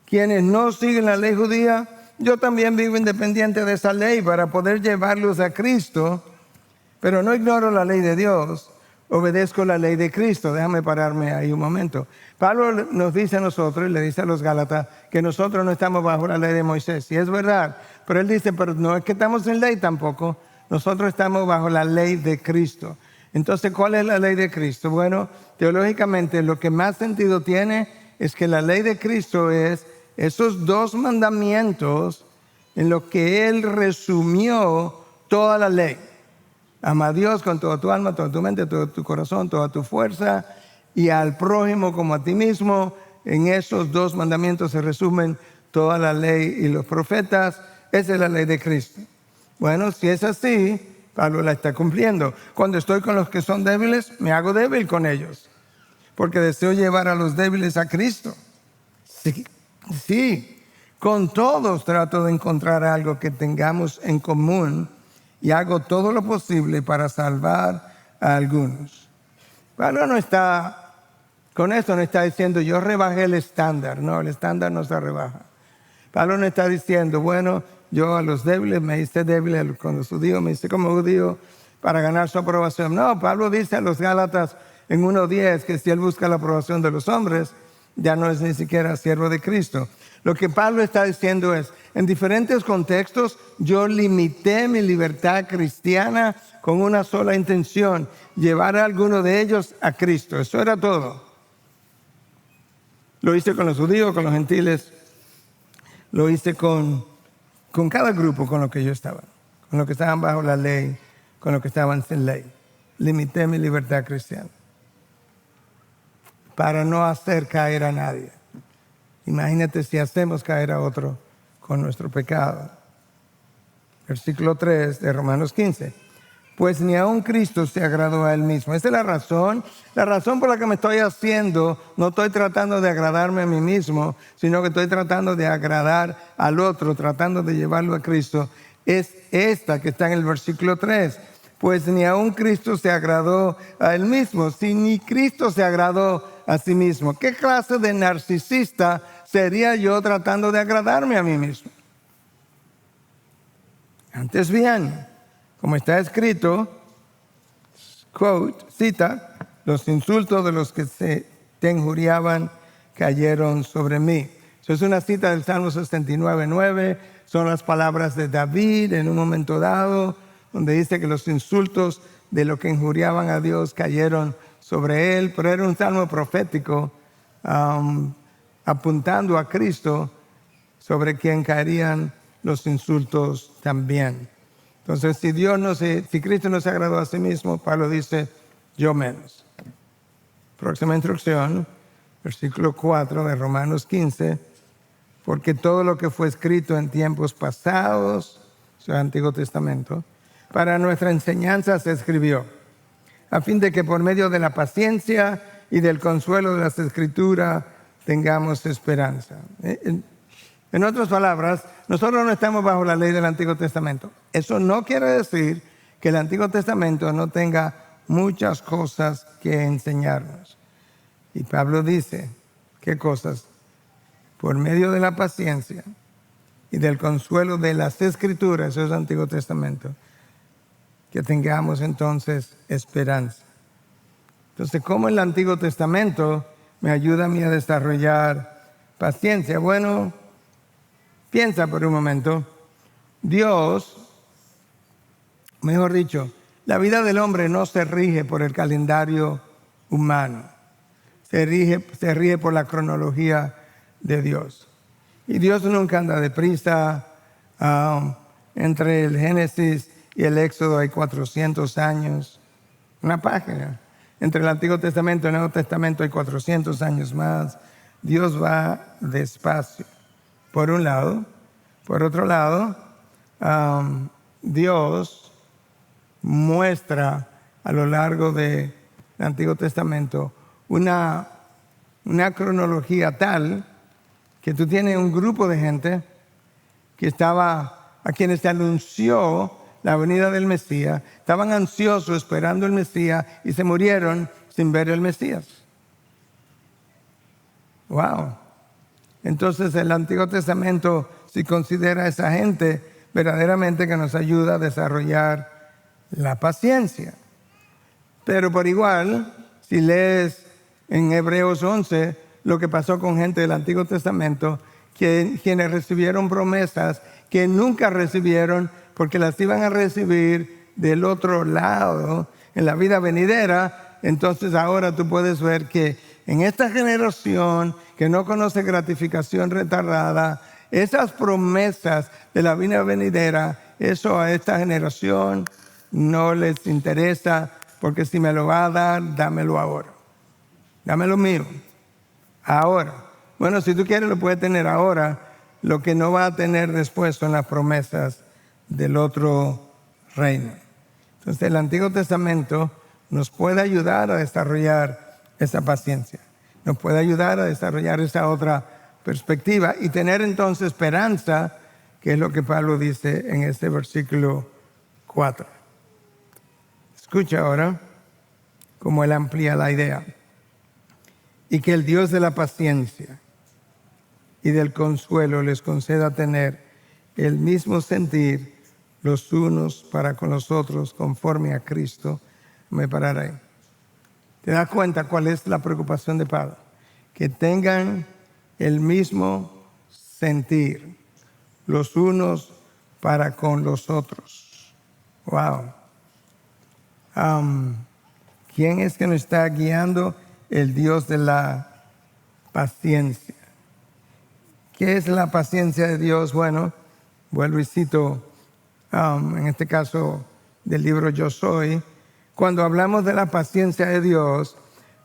quienes no siguen la ley judía, yo también vivo independiente de esa ley para poder llevarlos a Cristo, pero no ignoro la ley de Dios, obedezco la ley de Cristo. Déjame pararme ahí un momento. Pablo nos dice a nosotros, y le dice a los Gálatas, que nosotros no estamos bajo la ley de Moisés. Y es verdad, pero él dice, pero no es que estamos en ley tampoco, nosotros estamos bajo la ley de Cristo. Entonces, ¿cuál es la ley de Cristo? Bueno, teológicamente lo que más sentido tiene es que la ley de Cristo es esos 2 mandamientos en los que Él resumió toda la ley. Ama a Dios con toda tu alma, toda tu mente, todo tu corazón, toda tu fuerza, y al prójimo como a ti mismo. En esos 2 mandamientos se resumen toda la ley y los profetas. Esa es la ley de Cristo. Bueno, si es así, Pablo la está cumpliendo. Cuando estoy con los que son débiles, me hago débil con ellos, porque deseo llevar a los débiles a Cristo. Sí, con todos trato de encontrar algo que tengamos en común y hago todo lo posible para salvar a algunos. Pablo no está, con esto no está diciendo yo rebajé el estándar. No, el estándar no se rebaja. Pablo no está diciendo, bueno, yo a los débiles me hice débil, con los judíos me hice como judío para ganar su aprobación. No, Pablo dice a los Gálatas en 1:10 que si él busca la aprobación de los hombres, ya no es ni siquiera siervo de Cristo. Lo que Pablo está diciendo es, en diferentes contextos, yo limité mi libertad cristiana con una sola intención, llevar a alguno de ellos a Cristo. Eso era todo. Lo hice con los judíos, con los gentiles, lo hice con cada grupo con lo que yo estaba, con los que estaban bajo la ley, con los que estaban sin ley. Limité mi libertad cristiana para no hacer caer a nadie. Imagínate si hacemos caer a otro con nuestro pecado. Versículo 3 de Romanos 15. Pues ni aun Cristo se agradó a él mismo. Esa es la razón por la que me estoy haciendo. No estoy tratando de agradarme a mí mismo, sino que estoy tratando de agradar al otro, tratando de llevarlo a Cristo. Es esta que está en el versículo 3. Pues ni aun Cristo se agradó a él mismo. Si ni Cristo se agradó a sí mismo, ¿qué clase de narcisista sería yo tratando de agradarme a mí mismo? Antes bien, como está escrito, quote, cita, los insultos de los que te injuriaban cayeron sobre mí. Eso es una cita del Salmo 69:9, son las palabras de David en un momento dado, donde dice que los insultos de los que injuriaban a Dios cayeron sobre él, pero era un salmo profético apuntando a Cristo, sobre quien caerían los insultos también. Entonces, si Cristo no se agradó a sí mismo, Pablo dice, yo menos. Próxima instrucción, versículo 4 de Romanos 15, porque todo lo que fue escrito en tiempos pasados, o sea, Antiguo Testamento, para nuestra enseñanza se escribió, a fin de que por medio de la paciencia y del consuelo de las Escrituras tengamos esperanza. En otras palabras, nosotros no estamos bajo la ley del Antiguo Testamento. Eso no quiere decir que el Antiguo Testamento no tenga muchas cosas que enseñarnos. Y Pablo dice, ¿qué cosas? Por medio de la paciencia y del consuelo de las Escrituras, eso es el Antiguo Testamento, que tengamos entonces esperanza. Entonces, ¿cómo el Antiguo Testamento me ayuda a mí a desarrollar paciencia? Bueno, piensa por un momento. Dios, mejor dicho, la vida del hombre no se rige por el calendario humano. Se rige por la cronología de Dios. Y Dios nunca anda deprisa. Entre el Génesis y el Éxodo hay 400 años. Una página. Entre el Antiguo Testamento y el Nuevo Testamento hay 400 años más. Dios va despacio. Por un lado. Por otro lado, Dios muestra a lo largo del Antiguo Testamento una cronología tal que tú tienes un grupo de gente que a quienes se anunció la venida del Mesías, estaban ansiosos esperando el Mesías y se murieron sin ver el Mesías. Wow. Entonces el Antiguo Testamento, si considera a esa gente, verdaderamente que nos ayuda a desarrollar la paciencia. Pero por igual, si lees en Hebreos 11 lo que pasó con gente del Antiguo Testamento, quienes recibieron promesas que nunca recibieron porque las iban a recibir del otro lado, en la vida venidera, entonces ahora tú puedes ver que en esta generación que no conoce gratificación retardada, esas promesas de la vida venidera, eso a esta generación no les interesa, porque si me lo va a dar, dámelo ahora. Dámelo mío, ahora. Bueno, si tú quieres lo puedes tener ahora, lo que no va a tener después son las promesas del otro reino. Entonces el Antiguo Testamento nos puede ayudar a desarrollar esa paciencia, nos puede ayudar a desarrollar esa otra perspectiva y tener entonces esperanza, que es lo que Pablo dice en este versículo 4. Escucha ahora cómo él amplía la idea. Y que el Dios de la paciencia y del consuelo les conceda tener el mismo sentir los unos para con los otros conforme a Cristo. Me pararé. ¿Te das cuenta cuál es la preocupación de Pablo? Que tengan el mismo sentir los unos para con los otros. Wow. ¿Quién es que nos está guiando? El Dios de la paciencia. ¿Qué es la paciencia de Dios? Bueno, vuelvo y cito, en este caso del libro Yo Soy. Cuando hablamos de la paciencia de Dios,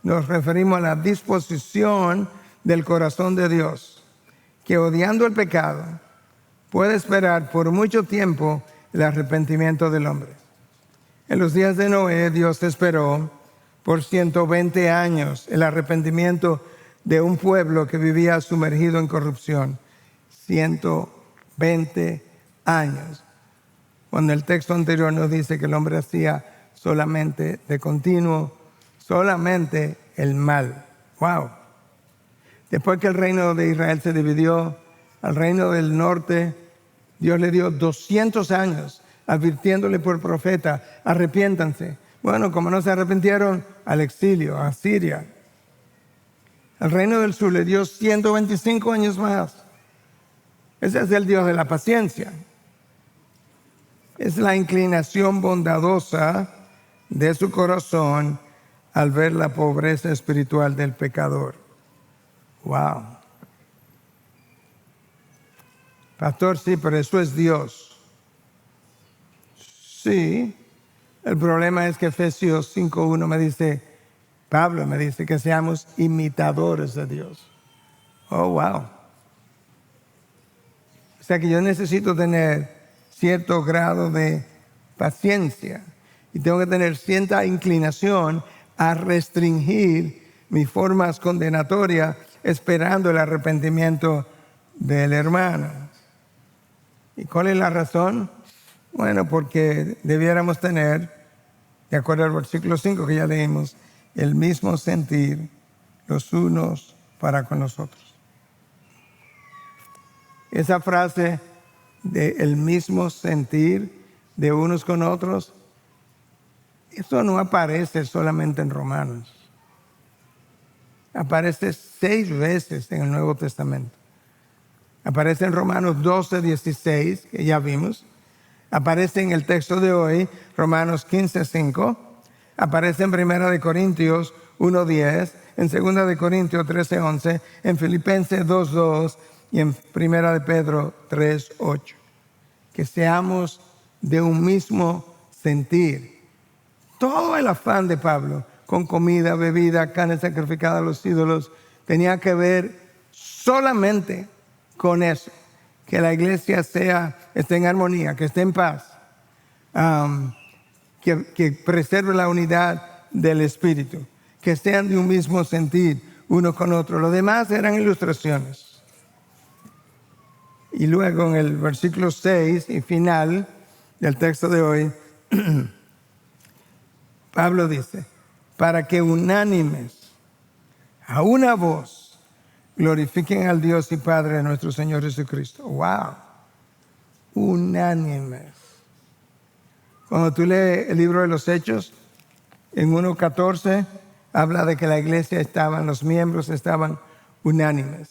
nos referimos a la disposición del corazón de Dios, que odiando el pecado, puede esperar por mucho tiempo el arrepentimiento del hombre. En los días de Noé, Dios esperó por 120 años el arrepentimiento de un pueblo que vivía sumergido en corrupción. 120 años. Cuando el texto anterior nos dice que el hombre hacía solamente de continuo, solamente el mal. ¡Wow! Después que el reino de Israel se dividió, al reino del norte, Dios le dio 200 años advirtiéndole por profeta, arrepiéntanse. Bueno, como no se arrepintieron, al exilio, a Siria. Al reino del sur le dio 125 años más. Ese es el Dios de la paciencia. Es la inclinación bondadosa de su corazón al ver la pobreza espiritual del pecador. Wow. Pastor, sí, pero eso es Dios. Sí. El problema es que Efesios 5:1 me dice, Pablo me dice que seamos imitadores de Dios. Oh, wow. O sea que yo necesito tener cierto grado de paciencia y tengo que tener cierta inclinación a restringir mis formas condenatorias esperando el arrepentimiento del hermano. ¿Y cuál es la razón? Bueno, porque debiéramos tener, de acuerdo al versículo 5 que ya leímos, el mismo sentir los unos para con los otros. Esa frase de el mismo sentir de unos con otros, eso no aparece solamente en Romanos. Aparece 6 veces en el Nuevo Testamento. Aparece en Romanos 12:16, que ya vimos. Aparece en el texto de hoy, Romanos 15:5. Aparece en 1 Corintios 1:10, en 2 Corintios 13:11, en Filipenses 2:2 y en 1 Pedro 3:8. Que seamos de un mismo sentir. Todo el afán de Pablo con comida, bebida, carne sacrificada a los ídolos, tenía que ver solamente con eso. Que la iglesia esté en armonía, que esté en paz, que preserve la unidad del espíritu, que sean de un mismo sentir uno con otro. Lo demás eran ilustraciones. Y luego en el versículo 6 y final del texto de hoy, Pablo dice, para que unánimes, a una voz, glorifiquen al Dios y Padre de nuestro Señor Jesucristo. ¡Wow! Unánimes. Cuando tú lees el libro de los Hechos, en 1:14, habla de que la iglesia los miembros estaban unánimes.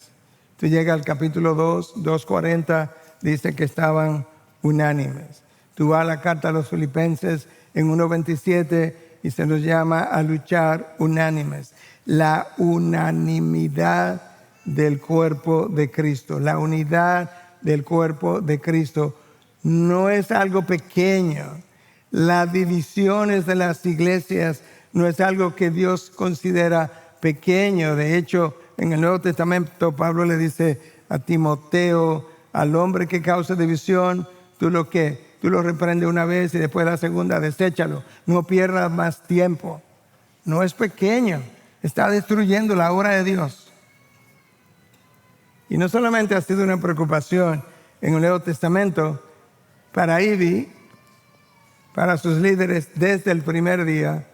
Tú llegas al capítulo 2:40, dice que estaban unánimes. Tú vas a la carta a los Filipenses en 1:27 y se nos llama a luchar unánimes. La unanimidad del cuerpo de Cristo, la unidad del cuerpo de Cristo no es algo pequeño. Las divisiones de las iglesias no es algo que Dios considera pequeño. De hecho, en el Nuevo Testamento Pablo le dice a Timoteo, al hombre que causa división, tú lo reprendes una vez y después la segunda deséchalo. No pierdas más tiempo. No es pequeño. Está destruyendo la obra de Dios. Y no solamente ha sido una preocupación en el Nuevo Testamento para Ivy, para sus líderes desde el primer día,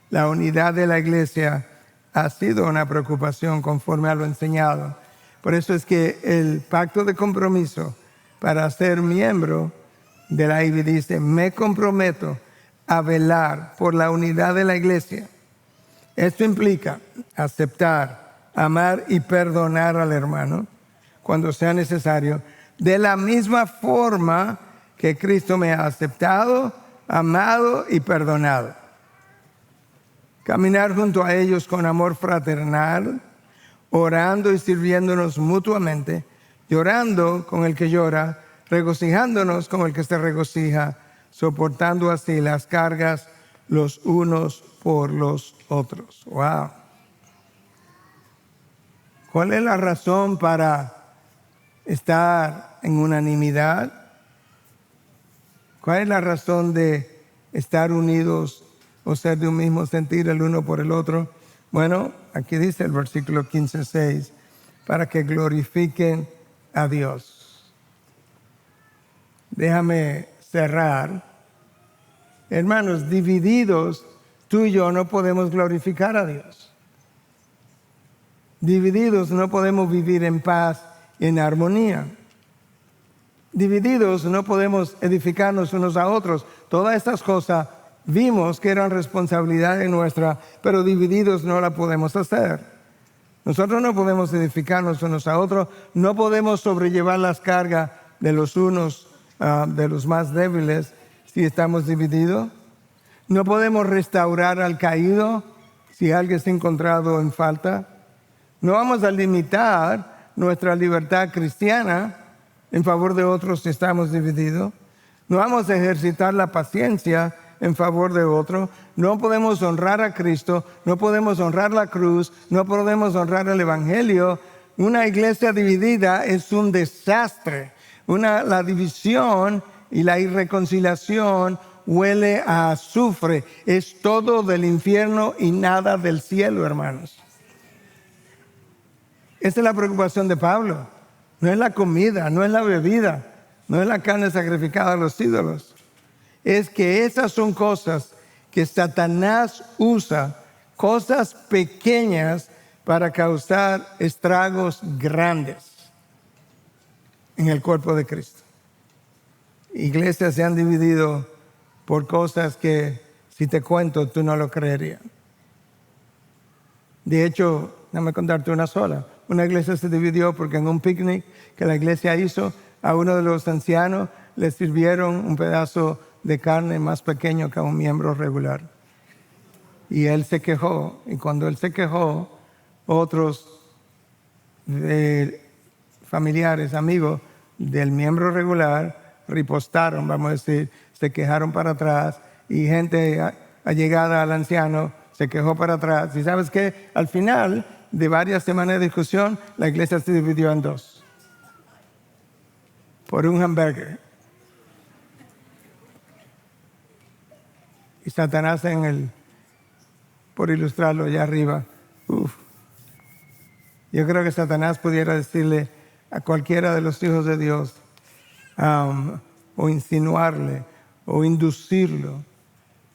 la unidad de la iglesia ha sido una preocupación conforme a lo enseñado. Por eso es que el pacto de compromiso para ser miembro de la Ivy dice, me comprometo a velar por la unidad de la iglesia. Esto implica aceptar, amar y perdonar al hermano cuando sea necesario, de la misma forma que Cristo me ha aceptado, amado y perdonado. Caminar junto a ellos con amor fraternal, orando y sirviéndonos mutuamente, llorando con el que llora, regocijándonos con el que se regocija, soportando así las cargas los unos por los otros. Wow. ¿Cuál es la razón para estar en unanimidad? ¿Cuál es la razón de estar unidos o ser de un mismo sentir el uno por el otro? Bueno, aquí dice el versículo 15:6, para que glorifiquen a Dios. Déjame cerrar. Hermanos, divididos, tú y yo no podemos glorificar a Dios. Divididos no podemos vivir en paz y en armonía. Divididos no podemos edificarnos unos a otros. Todas estas cosas vimos que eran responsabilidad nuestra, pero divididos no la podemos hacer. Nosotros no podemos edificarnos unos a otros, no podemos sobrellevar las cargas de los unos, de los más débiles, si estamos divididos. No podemos restaurar al caído si alguien se ha encontrado en falta. No vamos a limitar nuestra libertad cristiana en favor de otros si estamos divididos. No vamos a ejercitar la paciencia en favor de otro. No podemos honrar a Cristo, no podemos honrar la cruz, no podemos honrar el Evangelio. Una iglesia dividida es un desastre. La división y la irreconciliación huele a azufre. Es todo del infierno y nada del cielo, hermanos. Esa es la preocupación de Pablo. No es la comida, no es la bebida, no es la carne sacrificada a los ídolos. Es que esas son cosas que Satanás usa, cosas pequeñas para causar estragos grandes en el cuerpo de Cristo. Iglesias se han dividido por cosas que, si te cuento, tú no lo creerías. De hecho, déjame contarte una sola. Una iglesia se dividió porque en un picnic que la iglesia hizo, a uno de los ancianos le sirvieron un pedazo de carne más pequeño que a un miembro regular. Y él se quejó, y cuando él se quejó, otros familiares, amigos del miembro regular, ripostaron, vamos a decir, se quejaron para atrás, y gente allegada al anciano se quejó para atrás. Y ¿sabes qué? Al final de varias semanas de discusión, la iglesia se dividió en dos. Por un hamburger. Y Satanás por ilustrarlo allá arriba, yo creo que Satanás pudiera decirle a cualquiera de los hijos de Dios, o insinuarle, o inducirlo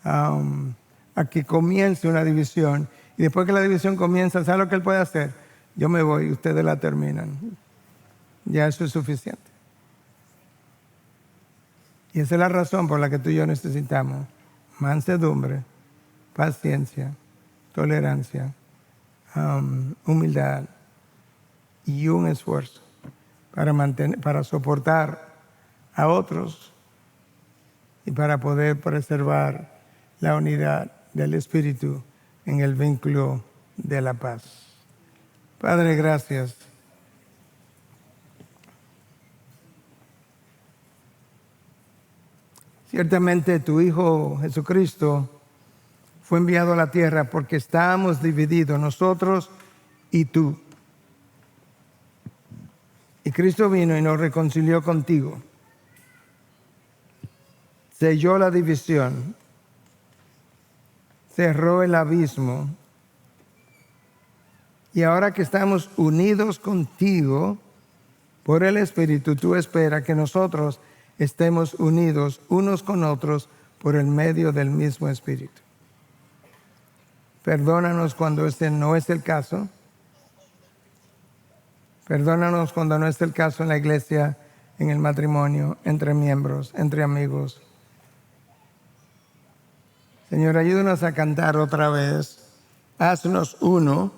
a que comience una división. Y después que la división comienza, ¿sabe lo que él puede hacer? Yo me voy y ustedes la terminan. Ya eso es suficiente. Y esa es la razón por la que tú y yo necesitamos mansedumbre, paciencia, tolerancia, humildad y un esfuerzo para soportar a otros y para poder preservar la unidad del Espíritu en el vínculo de la paz. Padre, gracias. Ciertamente tu Hijo Jesucristo fue enviado a la tierra porque estábamos divididos, nosotros y tú. Y Cristo vino y nos reconcilió contigo. Selló la división, cerró el abismo. Y ahora que estamos unidos contigo por el Espíritu, tú esperas que nosotros estemos unidos unos con otros por el medio del mismo Espíritu. Perdónanos cuando este no es el caso. Perdónanos cuando no es el caso en la iglesia, en el matrimonio, entre miembros, entre amigos. Señor, ayúdanos a cantar otra vez. Haznos uno,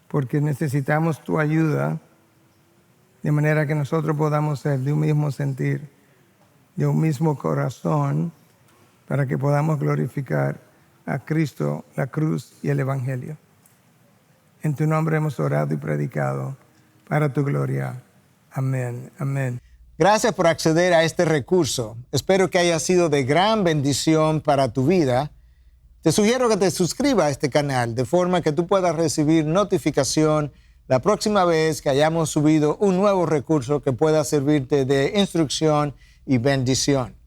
porque necesitamos tu ayuda, de manera que nosotros podamos ser de un mismo sentir, de un mismo corazón, para que podamos glorificar a Cristo, la cruz y el Evangelio. En tu nombre hemos orado y predicado para tu gloria. Amén. Amén. Gracias por acceder a este recurso. Espero que haya sido de gran bendición para tu vida. Te sugiero que te suscribas a este canal de forma que tú puedas recibir notificación la próxima vez que hayamos subido un nuevo recurso que pueda servirte de instrucción y bendición.